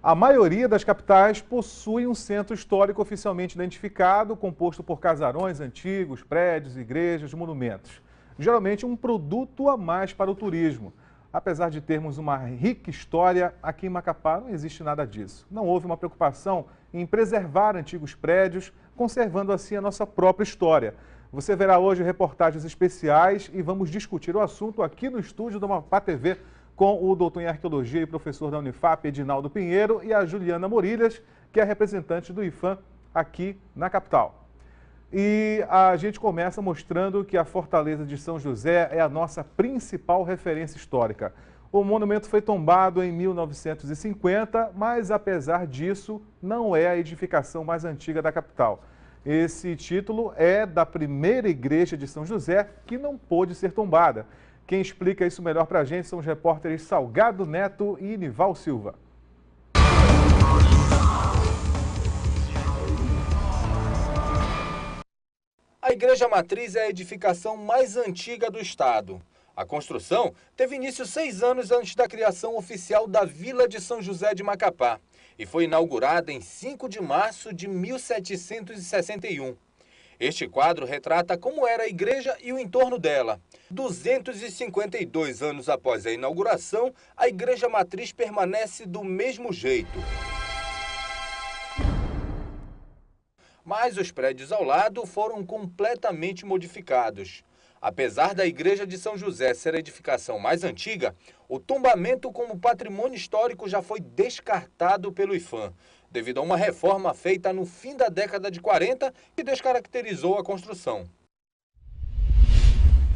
A maioria das capitais possui um centro histórico oficialmente identificado, composto por casarões antigos, prédios, igrejas, monumentos. Geralmente um produto a mais para o turismo. Apesar de termos uma rica história, aqui em Macapá não existe nada disso. Não houve uma preocupação em preservar antigos prédios, conservando assim a nossa própria história. Você verá hoje reportagens especiais e vamos discutir o assunto aqui no estúdio do Amapá TV com o doutor em arqueologia e professor da Unifap, Edinaldo Pinheiro, e a Juliana Morilhas, que é representante do IFAM aqui na capital. E a gente começa mostrando que a Fortaleza de São José é a nossa principal referência histórica. O monumento foi tombado em 1950, mas apesar disso, não é a edificação mais antiga da capital. Esse título é da primeira igreja de São José, que não pôde ser tombada. Quem explica isso melhor para a gente são os repórteres Salgado Neto e Nival Silva. A Igreja Matriz é a edificação mais antiga do estado. A construção teve início 6 anos antes da criação oficial da Vila de São José de Macapá e foi inaugurada em 5 de março de 1761. Este quadro retrata como era a igreja e o entorno dela. 252 anos após a inauguração, a Igreja Matriz permanece do mesmo jeito. Mas os prédios ao lado foram completamente modificados. Apesar da Igreja de São José ser a edificação mais antiga, o tombamento como patrimônio histórico já foi descartado pelo IFAM, devido a uma reforma feita no fim da década de 40 que descaracterizou a construção.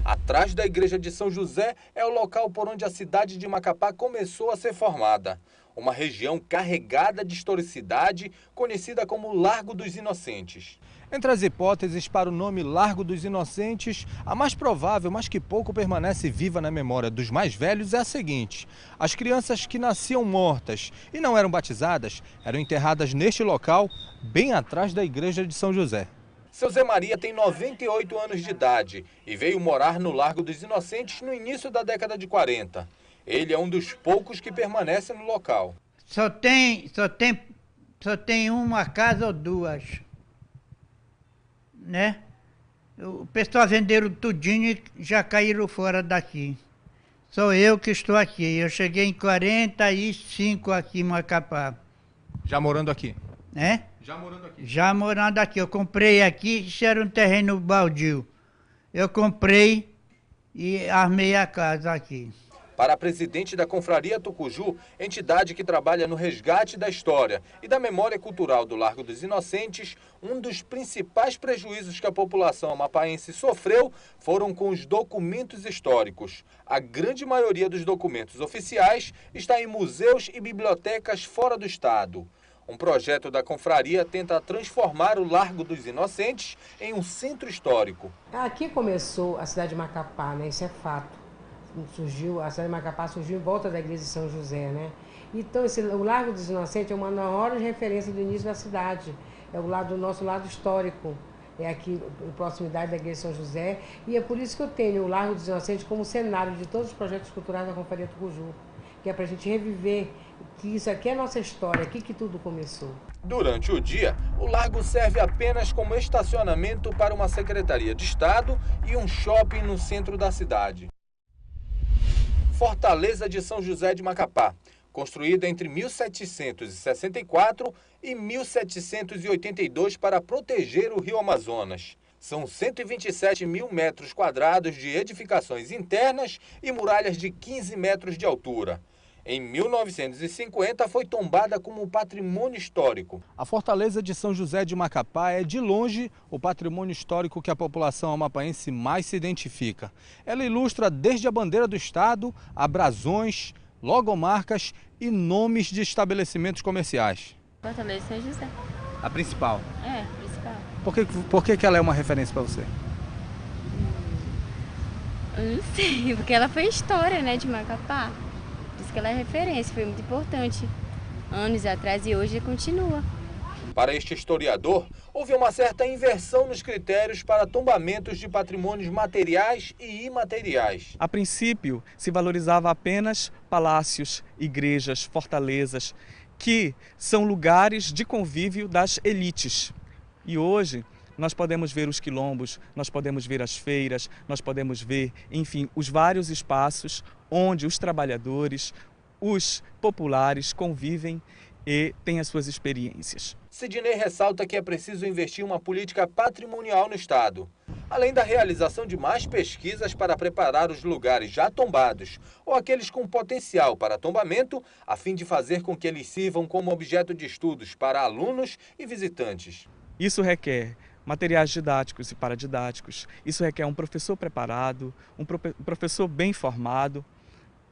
Atrás da Igreja de São José é o local por onde a cidade de Macapá começou a ser formada. Uma região carregada de historicidade, conhecida como Largo dos Inocentes. Entre as hipóteses para o nome Largo dos Inocentes, a mais provável, mas que pouco permanece viva na memória dos mais velhos, é a seguinte: as crianças que nasciam mortas e não eram batizadas eram enterradas neste local, bem atrás da Igreja de São José. Seu Zé Maria tem 98 anos de idade e veio morar no Largo dos Inocentes no início da década de 40. Ele é um dos poucos que permanece no local. Só tem uma casa ou duas, né? O pessoal venderam tudinho e já caíram fora daqui. Sou eu que estou aqui. Eu cheguei em 45 aqui em Macapá. Já morando aqui? Né? Já morando aqui? Já morando aqui. Eu comprei aqui, isso era um terreno baldio. Eu comprei e armei a casa aqui. Para a presidente da Confraria Tucuju, entidade que trabalha no resgate da história e da memória cultural do Largo dos Inocentes, um dos principais prejuízos que a população amapaense sofreu foram com os documentos históricos. A grande maioria dos documentos oficiais está em museus e bibliotecas fora do estado. Um projeto da Confraria tenta transformar o Largo dos Inocentes em um centro histórico. Aqui começou a cidade de Macapá, né? Isso é fato. A cidade de Macapá surgiu em volta da igreja de São José, né? Então o Largo dos Inocentes é uma das maiores referências do início da cidade. É o nosso lado histórico, é aqui em proximidade da igreja de São José. E é por isso que eu tenho o Largo dos Inocentes como cenário de todos os projetos culturais da Confraria Tucuju, que é para a gente reviver que isso aqui é a nossa história, aqui que tudo começou. Durante o dia, o largo serve apenas como estacionamento para uma secretaria de Estado e um shopping no centro da cidade. Fortaleza de São José de Macapá, construída entre 1764 e 1782 para proteger o Rio Amazonas. São 127 mil metros quadrados de edificações internas e muralhas de 15 metros de altura. Em 1950, foi tombada como patrimônio histórico. A Fortaleza de São José de Macapá é, de longe, o patrimônio histórico que a população amapaense mais se identifica. Ela ilustra desde a bandeira do estado a brasões, logomarcas e nomes de estabelecimentos comerciais. Fortaleza de São José. A principal? É, a principal. Por que ela é uma referência para você? Eu não sei, porque ela foi história, né, de Macapá. Por isso que ela é referência, foi muito importante anos atrás e hoje continua. Para este historiador, houve uma certa inversão nos critérios para tombamentos de patrimônios materiais e imateriais. A princípio, se valorizava apenas palácios, igrejas, fortalezas, que são lugares de convívio das elites. E hoje nós podemos ver os quilombos, nós podemos ver as feiras, nós podemos ver, enfim, os vários espaços onde os trabalhadores, os populares convivem e têm as suas experiências. Sidney ressalta que é preciso investir uma política patrimonial no Estado, além da realização de mais pesquisas para preparar os lugares já tombados ou aqueles com potencial para tombamento, a fim de fazer com que eles sirvam como objeto de estudos para alunos e visitantes. Isso requer materiais didáticos e paradidáticos, isso requer um professor preparado, um professor bem formado,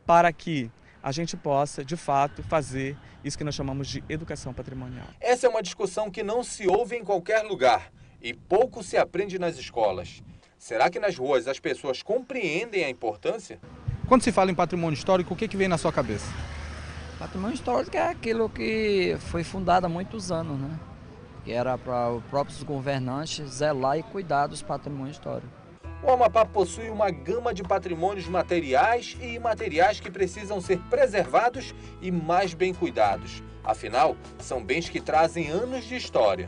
para que a gente possa, de fato, fazer isso que nós chamamos de educação patrimonial. Essa é uma discussão que não se ouve em qualquer lugar e pouco se aprende nas escolas. Será que nas ruas as pessoas compreendem a importância? Quando se fala em patrimônio histórico, o que vem na sua cabeça? Patrimônio histórico é aquilo que foi fundado há muitos anos, né? Que era para os próprios governantes zelar e cuidar dos patrimônios históricos. O Amapá possui uma gama de patrimônios materiais e imateriais que precisam ser preservados e mais bem cuidados. Afinal, são bens que trazem anos de história.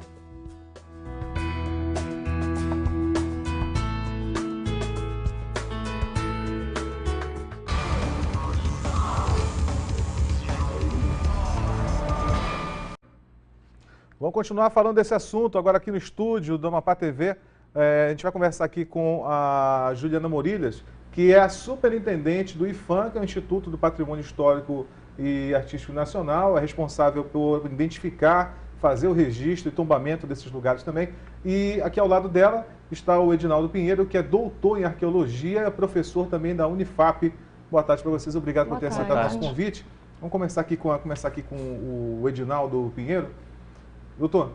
Vamos continuar falando desse assunto agora aqui no estúdio do Amapá TV. A gente vai conversar aqui com a Juliana Morilhas, que é a superintendente do IPHAN, que é o Instituto do Patrimônio Histórico e Artístico Nacional, é responsável por identificar, fazer o registro e tombamento desses lugares também. E aqui ao lado dela está o Edinaldo Pinheiro, que é doutor em arqueologia, é professor também da Unifap. Boa tarde para vocês, obrigado por ter aceitado o nosso convite. Vamos começar aqui com o Edinaldo Pinheiro. Doutor,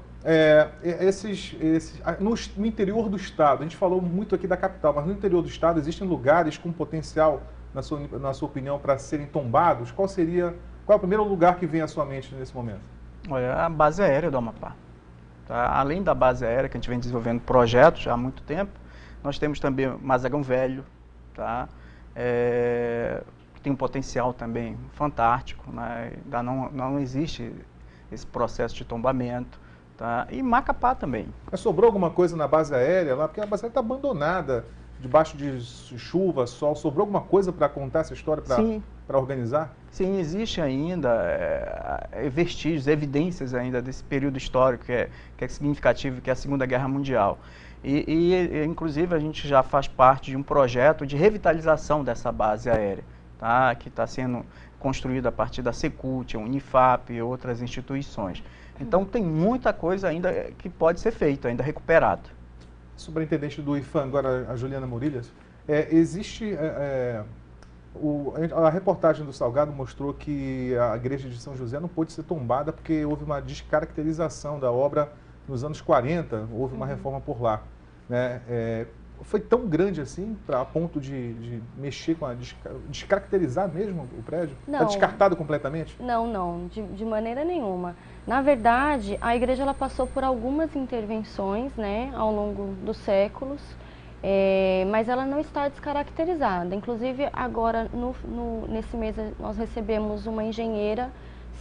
no interior do estado, a gente falou muito aqui da capital, mas no interior do estado existem lugares com potencial, na sua opinião, para serem tombados? Qual é o primeiro lugar que vem à sua mente nesse momento? Olha, a base aérea do Amapá. Tá? Além da base aérea, que a gente vem desenvolvendo projetos já há muito tempo, nós temos também o Mazagão Velho, tá? Que tem um potencial também fantástico, né? Ainda não existe esse processo de tombamento, tá? E Macapá também. Mas sobrou alguma coisa na base aérea lá? Porque a base aérea está abandonada, debaixo de chuva, sol. Sobrou alguma coisa para contar essa história, para organizar? Sim, existe ainda vestígios, evidências ainda desse período histórico que é significativo, que é a Segunda Guerra Mundial. Inclusive, a gente já faz parte de um projeto de revitalização dessa base aérea, tá? Que está sendo construída a partir da Secult, a Unifap e outras instituições. Então, tem muita coisa ainda que pode ser feita, ainda recuperada. Superintendente do IPHAN, agora a Juliana Morilhas, a reportagem do Salgado mostrou que a igreja de São José não pôde ser tombada porque houve uma descaracterização da obra nos anos 40, houve uma reforma por lá, né? Foi tão grande assim, a ponto de mexer com descaracterizar mesmo o prédio? Não. Está descartado completamente? Não, de maneira nenhuma. Na verdade, a igreja ela passou por algumas intervenções, né, ao longo dos séculos, mas ela não está descaracterizada. Inclusive, agora, nesse mês, nós recebemos uma engenheira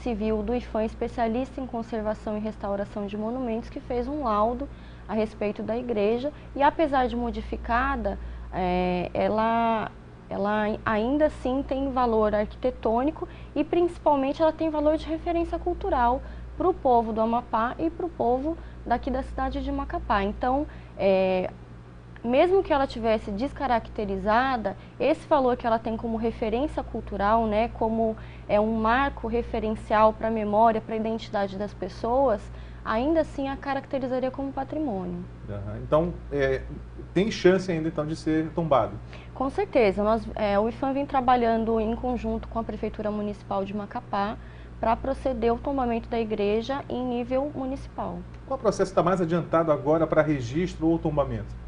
civil do IPHAN, especialista em conservação e restauração de monumentos, que fez um laudo a respeito da igreja, e apesar de modificada, ela ainda assim tem valor arquitetônico e principalmente ela tem valor de referência cultural para o povo do Amapá e para o povo daqui da cidade de Macapá. Então, mesmo que ela tivesse descaracterizada, esse valor que ela tem como referência cultural, né, como um marco referencial para a memória, para a identidade das pessoas, ainda assim a caracterizaria como patrimônio. Então, tem chance ainda então de ser tombado? Com certeza. O IPHAN vem trabalhando em conjunto com a Prefeitura Municipal de Macapá para proceder ao tombamento da igreja em nível municipal. Qual processo está mais adiantado agora para registro ou tombamento?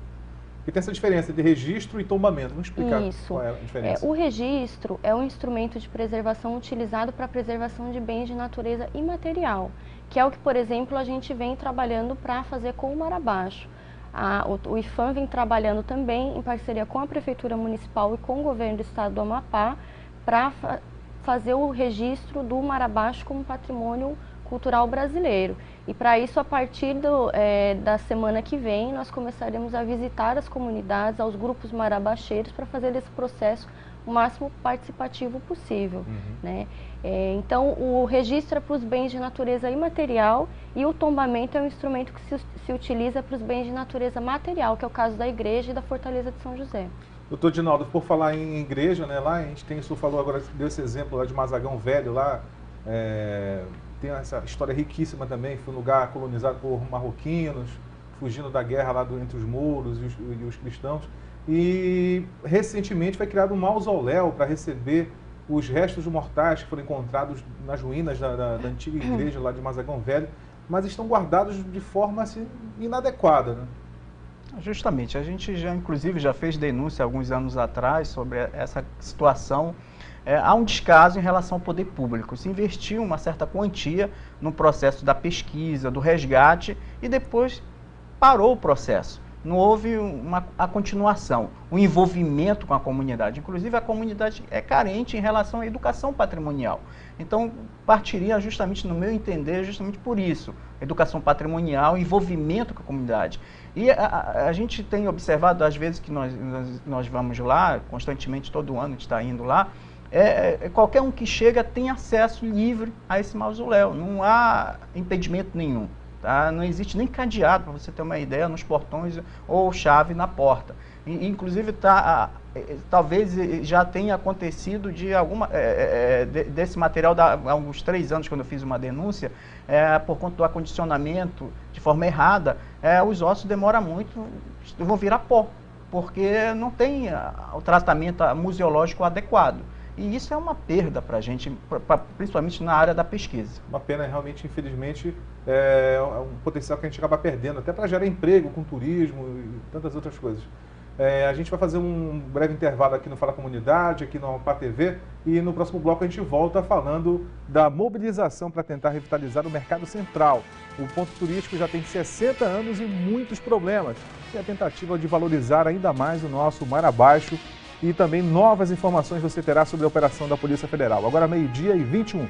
Porque tem essa diferença de registro e tombamento. Vamos explicar qual é a diferença. O registro é um instrumento de preservação utilizado para a preservação de bens de natureza imaterial, que é o que, por exemplo, a gente vem trabalhando para fazer com o Marabaixo. O IPHAN vem trabalhando também em parceria com a Prefeitura Municipal e com o Governo do Estado do Amapá para fazer o registro do Marabaixo como patrimônio cultural brasileiro. E para isso, a partir da semana que vem, nós começaremos a visitar as comunidades, aos grupos marabaxeiros, para fazer desse processo o máximo participativo possível. Né? Então, o registro é para os bens de natureza imaterial e o tombamento é um instrumento que se utiliza para os bens de natureza material, que é o caso da igreja e da Fortaleza de São José. Doutor Dinaldo, por falar em igreja, né, lá a gente tem, o senhor falou agora, deu esse exemplo lá de Mazagão Velho, lá tem essa história riquíssima também, foi um lugar colonizado por marroquinos, fugindo da guerra lá entre os mouros e os cristãos. E recentemente foi criado um mausoléu para receber os restos mortais que foram encontrados nas ruínas da antiga igreja lá de Mazagão Velho, mas estão guardados de forma assim, inadequada, né? Justamente, a gente inclusive já fez denúncia alguns anos atrás sobre essa situação. Há um descaso em relação ao poder público. Se investiu uma certa quantia no processo da pesquisa, do resgate, e depois parou o processo. Não houve a continuação, o envolvimento com a comunidade. Inclusive, a comunidade é carente em relação à educação patrimonial. Então, partiria justamente, no meu entender, justamente por isso. Educação patrimonial, envolvimento com a comunidade. E a gente tem observado, às vezes, que nós vamos lá, constantemente, todo ano a gente está indo lá, qualquer um que chega tem acesso livre a esse mausoléu. Não há impedimento nenhum. Tá? Não existe nem cadeado, para você ter uma ideia, nos portões ou chave na porta. Inclusive, talvez já tenha acontecido desse material, há uns 3 anos, quando eu fiz uma denúncia, por conta do acondicionamento de forma errada, os ossos demoram muito, vão virar pó, porque não tem o tratamento museológico adequado. E isso é uma perda para a gente, principalmente na área da pesquisa. Uma pena, realmente, infelizmente, é um potencial que a gente acaba perdendo, até para gerar emprego com turismo e tantas outras coisas. A gente vai fazer um breve intervalo aqui no Fala Comunidade, aqui no Amapá TV, e no próximo bloco a gente volta falando da mobilização para tentar revitalizar o Mercado Central. O ponto turístico já tem 60 anos e muitos problemas. E a tentativa de valorizar ainda mais o nosso mar abaixo. E também novas informações você terá sobre a operação da Polícia Federal. Agora 12h21.